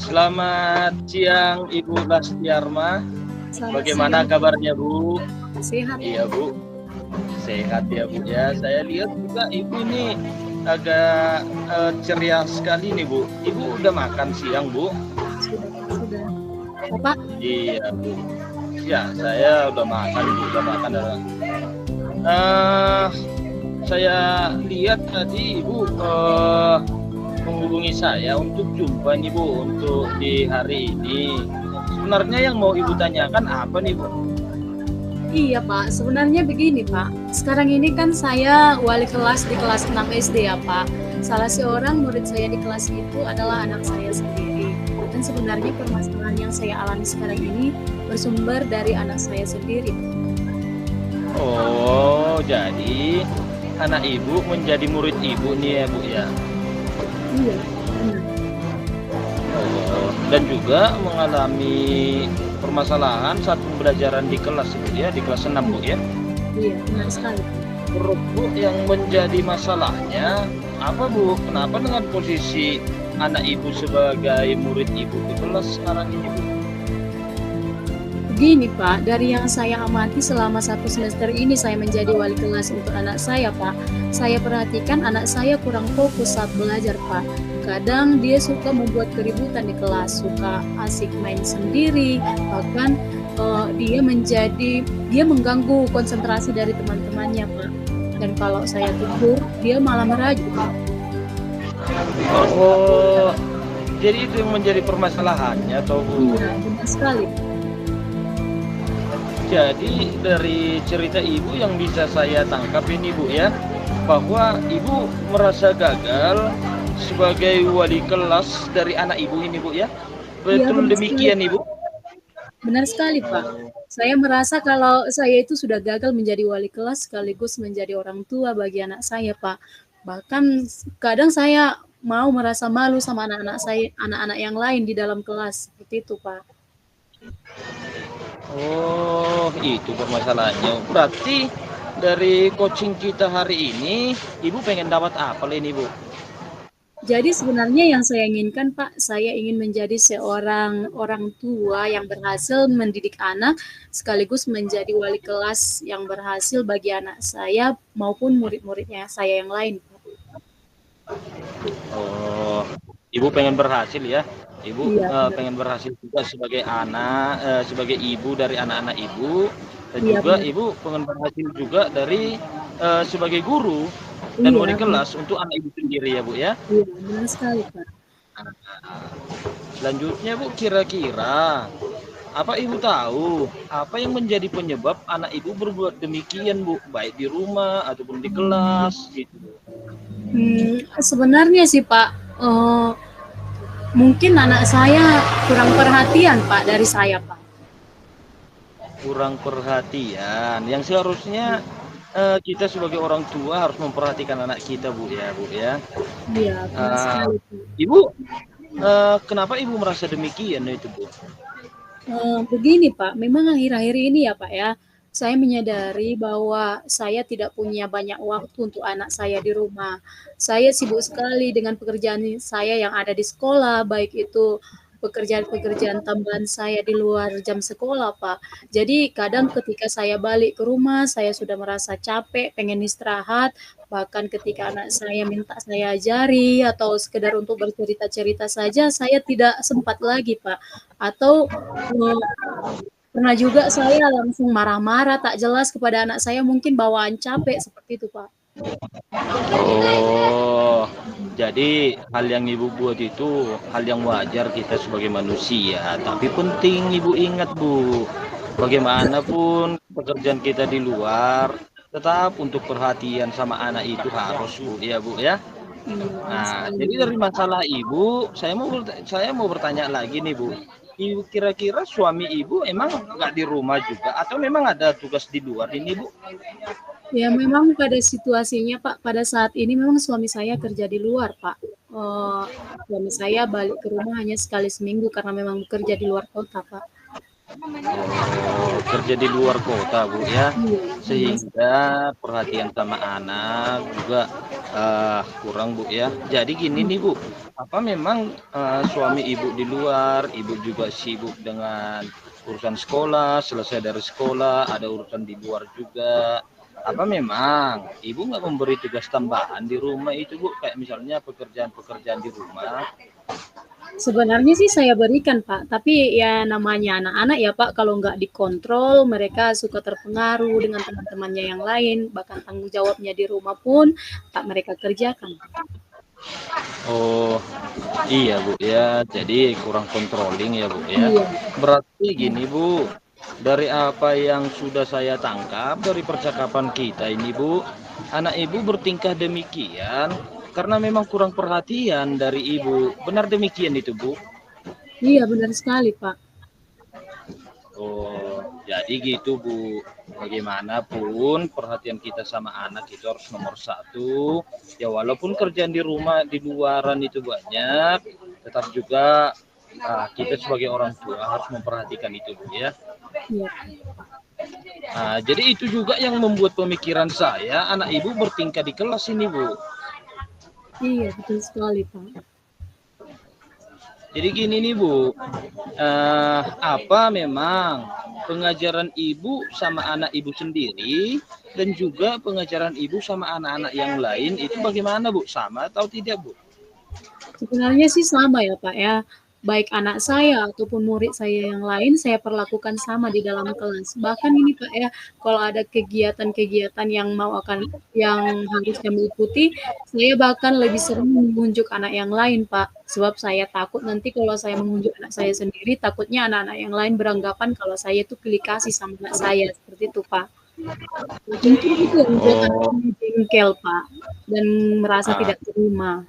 Selamat siang Ibu Lastiarma. Selamat Bagaimana siang. kabarnya Bu? Sehat. Iya Bu, sehat ya Bu ya. Saya lihat juga Ibu ini agak ceria sekali nih Bu. Ibu udah makan siang Bu? Sudah. Bapak? Iya Bu. Ya saya udah makan Bu, udah makan. Eh, saya lihat tadi Ibu menghubungi saya untuk jumpa nih Bu untuk di hari ini. Sebenarnya yang mau Ibu tanyakan apa nih Bu? Iya Pak, sebenarnya begini Pak. Sekarang ini kan saya wali kelas di kelas 6 SD ya Pak. Salah seorang murid saya di kelas itu adalah anak saya sendiri. Dan sebenarnya permasalahan yang saya alami sekarang ini bersumber dari anak saya sendiri. Oh, jadi anak Ibu menjadi murid Ibu nih ya Bu ya? Iya, benar. Oh, dan juga mengalami permasalahan saat pembelajaran di kelas Bu ya, di kelas 6 Bu ya? Iya, benar sekali. Menurut Bu yang menjadi masalahnya apa Bu? Kenapa dengan posisi anak Ibu sebagai murid Ibu di kelas sekarang ini Bu? Begini Pak, dari yang saya amati selama 1 semester ini saya menjadi wali kelas untuk anak saya Pak. Saya perhatikan anak saya kurang fokus saat belajar Pak. Kadang dia suka membuat keributan di kelas, suka asik main sendiri, bahkan dia mengganggu konsentrasi dari teman-temannya Pak. Dan kalau saya tegur, dia malah merajuk Pak. Oh, jadi itu yang menjadi permasalahannya atau Bu? Iya, benar sekali. Jadi dari cerita Ibu yang bisa saya tangkap ini Bu ya, bahwa Ibu merasa gagal sebagai wali kelas dari anak Ibu ini Bu ya. Iya, Betul benar demikian sekali. Ibu? Benar sekali, Pak. Saya merasa kalau saya itu sudah gagal menjadi wali kelas sekaligus menjadi orang tua bagi anak saya, Pak. Bahkan kadang saya mau merasa malu sama anak-anak saya, anak-anak yang lain di dalam kelas. Seperti itu, Pak. Oh, itu permasalahannya. Berarti dari coaching kita hari ini, Ibu pengen dapat apa ini Bu? Jadi sebenarnya yang saya inginkan, Pak, saya ingin menjadi seorang orang tua yang berhasil mendidik anak sekaligus menjadi wali kelas yang berhasil bagi anak saya maupun murid-muridnya saya yang lain, Pak. Oh, Ibu pengen berhasil ya? Ibu Iya, benar. pengen berhasil juga sebagai anak, sebagai ibu dari anak-anak Ibu, dan Iya, juga benar. Ibu pengen berhasil juga dari sebagai guru dan Iya, wali benar. kelas untuk anak Ibu sendiri ya Bu ya. Iya, benar sekali, Pak. Selanjutnya Bu, kira-kira apa Ibu tahu apa yang menjadi penyebab anak Ibu berbuat demikian Bu, baik di rumah ataupun di kelas gitu? Sebenarnya sih, Pak, mungkin anak saya kurang perhatian, Pak, dari saya, Pak. Kurang perhatian, yang seharusnya kita sebagai orang tua harus memperhatikan anak kita Bu ya. Iya, benar Eh, sekali, Pak. Ibu, kenapa Ibu merasa demikian itu Bu? Begini Pak, memang akhir-akhir ini ya Pak ya, saya menyadari bahwa saya tidak punya banyak waktu untuk anak saya di rumah. Saya sibuk sekali dengan pekerjaan saya yang ada di sekolah, baik itu pekerjaan-pekerjaan tambahan saya di luar jam sekolah, Pak. Jadi kadang ketika saya balik ke rumah, saya sudah merasa capek, pengen istirahat, bahkan ketika anak saya minta saya ajari atau sekedar untuk bercerita-cerita saja, saya tidak sempat lagi, Pak. Atau pernah juga saya langsung marah-marah tak jelas kepada anak saya mungkin bawaan capek seperti itu, Pak. Oh, jadi hal yang Ibu buat itu hal yang wajar kita sebagai manusia. Tapi penting Ibu ingat Bu, bagaimanapun pekerjaan kita di luar, tetap untuk perhatian sama anak itu harus Bu ya. Benar Nah, sekali. jadi dari masalah Ibu, saya mau bertanya lagi nih Bu. Ibu kira-kira suami Ibu emang nggak di rumah juga atau memang ada tugas di luar ini Bu? Ya memang pada situasinya Pak, pada saat ini memang suami saya kerja di luar Pak. Suami saya balik ke rumah hanya sekali seminggu karena memang bekerja di luar kota Pak. Oh, kerja di luar kota Bu ya, Iya, benar. sehingga perhatian sama anak juga kurang Bu ya. Jadi gini nih Bu, Apa memang suami ibu di luar, ibu juga sibuk dengan urusan sekolah, selesai dari sekolah, ada urusan di luar juga. Apa memang ibu nggak memberi tugas tambahan di rumah itu, Bu? Kayak misalnya pekerjaan-pekerjaan di rumah. Sebenarnya sih saya berikan, Pak, tapi ya namanya anak-anak ya, Pak, kalau nggak dikontrol, mereka suka terpengaruh dengan teman-temannya yang lain, bahkan tanggung jawabnya di rumah pun tak mereka kerjakan. Oh, iya, Bu ya. Jadi kurang controlling ya, Bu ya. Iya, Berarti gini, Bu. Dari apa yang sudah saya tangkap dari percakapan kita ini, Bu, anak ibu bertingkah demikian karena memang kurang perhatian dari ibu. Benar demikian itu, Bu? iya benar sekali, Pak. Oh, jadi gitu, Bu. Bagaimanapun perhatian kita sama anak itu harus nomor satu. Ya walaupun kerjaan di rumah di luaran itu banyak, tetap juga kita sebagai orang tua harus memperhatikan itu, Bu ya. Iya, Jadi itu juga yang membuat pemikiran saya, anak ibu bertingkah di kelas ini, Bu. iya betul sekali, Pak. Jadi gini nih, Bu, apa memang pengajaran ibu sama anak ibu sendiri dan juga pengajaran ibu sama anak-anak yang lain itu bagaimana, Bu? Sama atau tidak, Bu? Sebenarnya sih sama ya, Pak, ya. Baik anak saya ataupun murid saya yang lain, saya perlakukan sama di dalam kelas. Bahkan ini, Pak, ya, kalau ada kegiatan-kegiatan yang harus kami ikuti, saya bahkan lebih sering menunjuk anak yang lain, Pak. Sebab saya takut nanti kalau saya menunjuk anak saya sendiri, takutnya anak-anak yang lain beranggapan kalau saya itu pilih kasih sama anak saya, seperti itu, Pak. Mungkin itu yang membuat anak Oh, ini jengkel, Pak, dan merasa ah, tidak terima.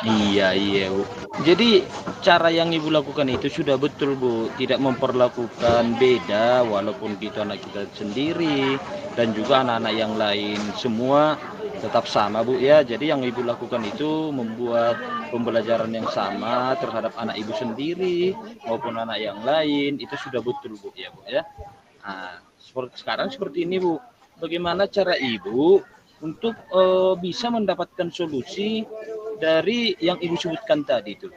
iya, iya, Bu. Jadi cara yang Ibu lakukan itu sudah betul, Bu. Tidak memperlakukan beda walaupun kita anak kita sendiri dan juga anak-anak yang lain. Semua tetap sama, Bu ya. Jadi yang Ibu lakukan itu membuat pembelajaran yang sama terhadap anak Ibu sendiri maupun anak yang lain. Itu sudah betul, Bu ya, Bu ya. Sekarang seperti ini, Bu. Bagaimana cara Ibu untuk bisa mendapatkan solusi dari yang Ibu sebutkan tadi itu?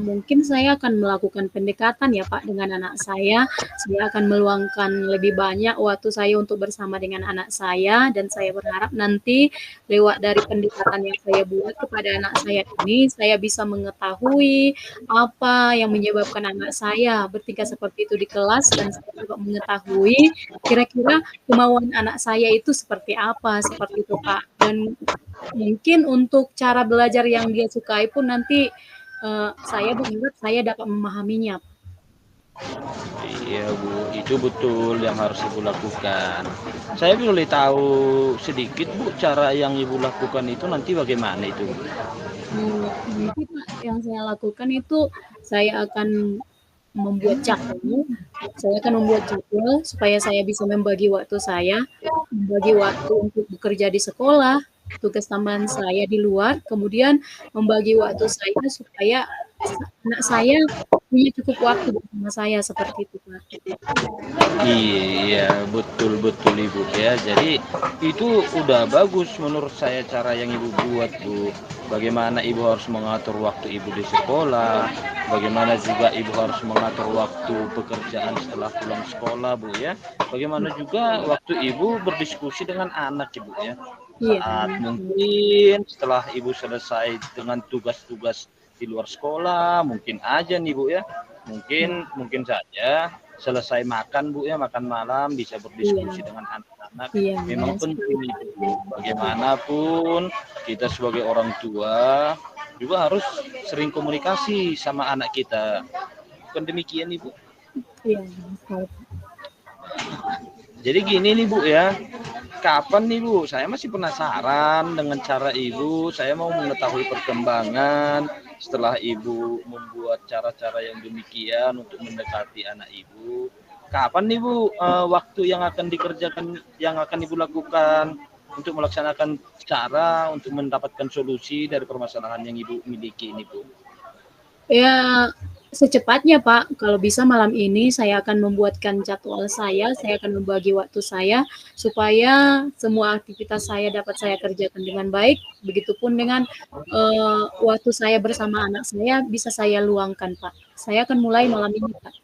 Mungkin saya akan melakukan pendekatan ya, Pak, dengan anak saya. Saya akan meluangkan lebih banyak waktu saya untuk bersama dengan anak saya dan saya berharap nanti lewat dari pendekatan yang saya buat kepada anak saya ini, saya bisa mengetahui apa yang menyebabkan anak saya bertingkah seperti itu di kelas dan saya juga mengetahui kira-kira kemauan anak saya itu seperti apa, seperti itu, Pak. Dan mungkin untuk cara belajar yang dia sukai pun nanti saya berharap saya dapat memahaminya. Iya, Bu, itu betul yang harus Ibu lakukan. Saya boleh tahu sedikit, Bu, cara yang Ibu lakukan itu nanti bagaimana itu? Nanti Pak, yang saya lakukan itu saya akan membuat jadwal. Saya akan membuat jadwal supaya saya bisa membagi waktu saya, membagi waktu untuk bekerja di sekolah, tugas tambahan saya di luar, kemudian membagi waktu saya supaya anak saya punya cukup waktu bersama saya seperti itu, Pak. Iya, betul-betul Ibu ya. Jadi itu udah bagus menurut saya cara yang Ibu buat, Bu. Bagaimana Ibu harus mengatur waktu Ibu di sekolah, bagaimana juga Ibu harus mengatur waktu pekerjaan setelah pulang sekolah, Bu ya. Bagaimana juga waktu Ibu berdiskusi dengan anak, Ibu ya. Iya, Saat mungkin setelah Ibu selesai dengan tugas-tugas di luar sekolah, mungkin aja nih Bu ya. Mungkin mungkin saja selesai makan Bu ya, makan malam bisa iya, berdiskusi dengan anak-anak. iya, Memang benar sekali, penting Pak. itu. Bagaimanapun kita sebagai orang tua juga harus sering komunikasi sama anak kita. Bukan demikian Ibu. Iya, benar sekali, Pak. Jadi gini nih Bu ya, kapan nih Bu? Saya masih penasaran dengan cara Ibu. Saya mau mengetahui perkembangan setelah Ibu membuat cara-cara yang demikian untuk mendekati anak Ibu. Kapan nih Bu waktu yang akan dikerjakan, yang akan Ibu lakukan untuk melaksanakan cara untuk mendapatkan solusi dari permasalahan yang Ibu miliki ini Bu? Ya, Secepatnya Pak, kalau bisa malam ini saya akan membuatkan jadwal saya akan membagi waktu saya supaya semua aktivitas saya dapat saya kerjakan dengan baik, begitupun dengan waktu saya bersama anak saya bisa saya luangkan Pak. Saya akan mulai malam ini Pak.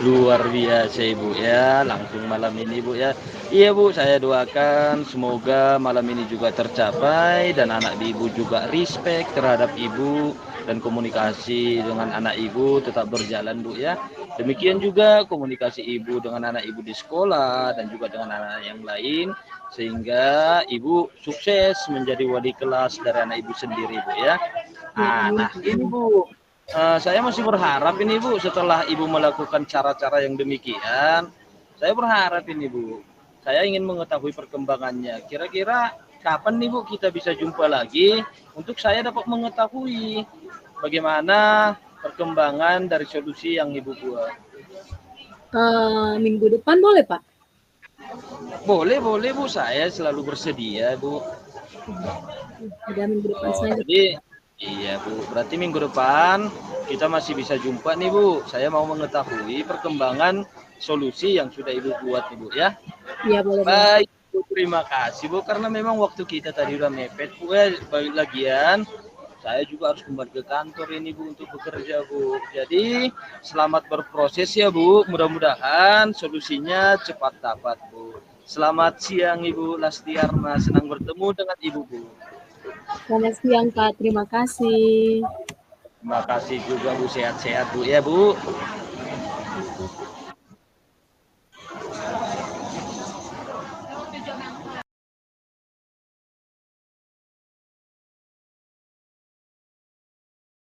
Luar biasa Ibu ya, langsung malam ini Bu ya. Iya Bu, saya doakan semoga malam ini juga tercapai dan anak Ibu juga respect terhadap Ibu dan komunikasi dengan anak Ibu tetap berjalan Bu ya. Demikian juga komunikasi Ibu dengan anak Ibu di sekolah dan juga dengan anak yang lain sehingga Ibu sukses menjadi wali kelas dari anak Ibu sendiri Bu ya. Ya, amin. Nah ini Bu, saya masih berharap ini Bu, setelah Ibu melakukan cara-cara yang demikian, saya berharap ini Bu, saya ingin mengetahui perkembangannya. Kira-kira kapan nih Bu kita bisa jumpa lagi untuk saya dapat mengetahui bagaimana perkembangan dari solusi yang Ibu buat. Minggu depan boleh Pak? Boleh, boleh Bu, saya selalu bersedia Bu. Ada minggu depan Oh, saja. jadi iya Bu, berarti minggu depan kita masih bisa jumpa nih Bu. Saya mau mengetahui perkembangan solusi yang sudah Ibu buat nih Bu ya. Iya boleh boleh. Baik Bu, terima kasih Bu karena memang waktu kita tadi udah mepet Bu ya. Lagian saya juga harus kembali ke kantor ini Bu untuk bekerja Bu. Jadi selamat berproses ya Bu. Mudah-mudahan solusinya cepat dapat Bu. Selamat siang Ibu Lastiarna, senang bertemu dengan Ibu Bu. Selamat siang Kak, terima kasih. Terima kasih juga Bu, sehat-sehat Bu ya Bu.